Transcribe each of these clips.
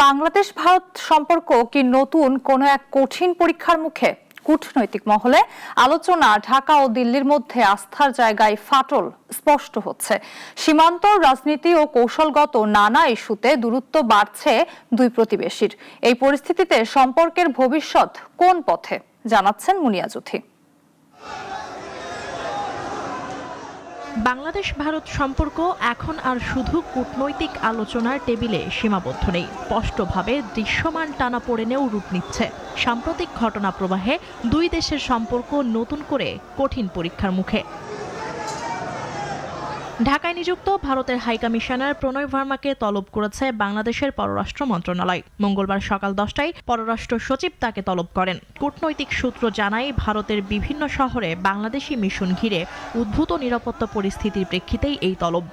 বাংলাদেশ ভারত সম্পর্ক কি নতুন কোনো এক কঠিন পরীক্ষার মুখে? কূটনৈতিক মহলে আলোচনা, ঢাকা ও দিল্লির মধ্যে আস্থার জায়গায় ফাটল স্পষ্ট হচ্ছে। সীমান্ত রাজনীতি ও কৌশলগত নানা ইস্যুতে দূরত্ব বাড়ছে দুই প্রতিবেশীর। এই পরিস্থিতিতে সম্পর্কের ভবিষ্যৎ কোন পথে, জানাচ্ছেন মুনিয়া জুথি। বাংলাদেশ ভারত সম্পর্ক এখন আর শুধু কূটনৈতিক আলোচনার টেবিলে সীমাবদ্ধ নেই, স্পষ্টভাবে দৃশ্যমান টানাপোড়েনেও রূপ নিচ্ছে। সাম্প্রতিক ঘটনা প্রবাহে দুই দেশের সম্পর্ক নতুন করে কঠিন পরীক্ষার মুখে। ঢাকায় নিযুক্ত ভারতের হাইকমিশনার প্রণয় ভার্মাকে তলব করেছে বাংলাদেশের পররাষ্ট্র মন্ত্রণালয়। মঙ্গলবার সকাল 10টায় পররাষ্ট্র সচিব তাকে তলব করেন। কূটনৈতিক সূত্র জানায়, ভারতের বিভিন্ন শহরে বাংলাদেশি মিশন ঘিরে উদ্ভূত নিরাপত্তা পরিস্থিতির প্রেক্ষিতেই এই তলব।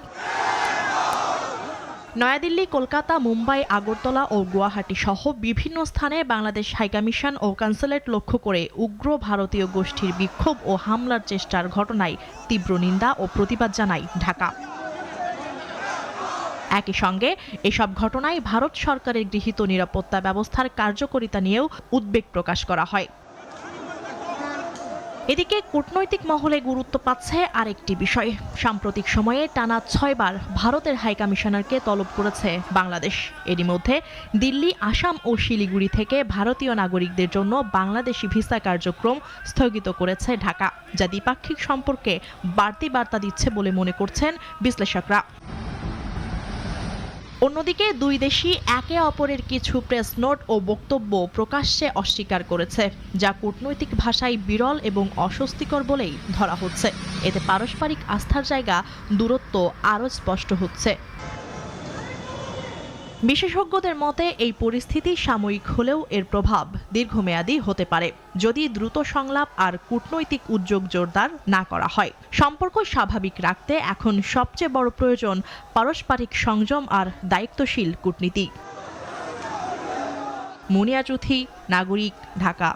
নয়াদিল্লি, কলকাতা, মুম্বাই, আগরতলা ও গুয়াহাটি সহ বিভিন্ন স্থানে বাংলাদেশ হাইকমিশন ও কনসুলেট লক্ষ্য করে উগ্র ভারতীয় গোষ্ঠীর বিক্ষোভ ও হামলার চেষ্টার ঘটনায় তীব্র নিন্দা ও প্রতিবাদ জানায় ঢাকা। একই সঙ্গে এসব ঘটনায় ভারত সরকারের গৃহীত নিরাপত্তা ব্যবস্থার কার্যকারিতা নিয়েও উদ্বেগ প্রকাশ করা হয়। এদিকে কূটনৈতিক মহলে গুরুত্ব পাচ্ছে আরেকটি বিষয়। সাম্প্রতিক সময়ে টানা 6 বার ভারতের হাইকমিশনারকে তলব করেছে বাংলাদেশ। এরই মধ্যে দিল্লি, আসাম ও শিলিগুড়ি থেকে ভারতীয় নাগরিকদের জন্য বাংলাদেশি ভিসা কার্যক্রম স্থগিত করেছে ঢাকা, যা দ্বিপাক্ষিক সম্পর্কে বাড়তি বার্তা দিচ্ছে বলে মনে করছেন বিশ্লেষকরা। অন্যদিকে দুই দেশই একে অপরের কিছু প্রেস নোট ও বক্তব্য প্রকাশ্যে অস্বীকার করেছে, যা কূটনৈতিক ভাষায় বিরল এবং অস্বস্তিকর বলেই ধরা হচ্ছে। এতে পারস্পরিক আস্থার জায়গা দূরত্ব আরও স্পষ্ট হচ্ছে। বিশেষজ্ঞদের মতে, এই পরিস্থিতি সাময়িক হলেও এর প্রভাব দীর্ঘমেয়াদী হতে পারে যদি দ্রুত সংলাপ আর কূটনৈতিক উদ্যোগ জোরদার না করা হয়। সম্পর্ক স্বাভাবিক রাখতে এখন সবচেয়ে বড় প্রয়োজন পারস্পরিক সংযম আর দায়িত্বশীল কূটনীতি। মুনিয়া জুথি, নাগরিক, ঢাকা।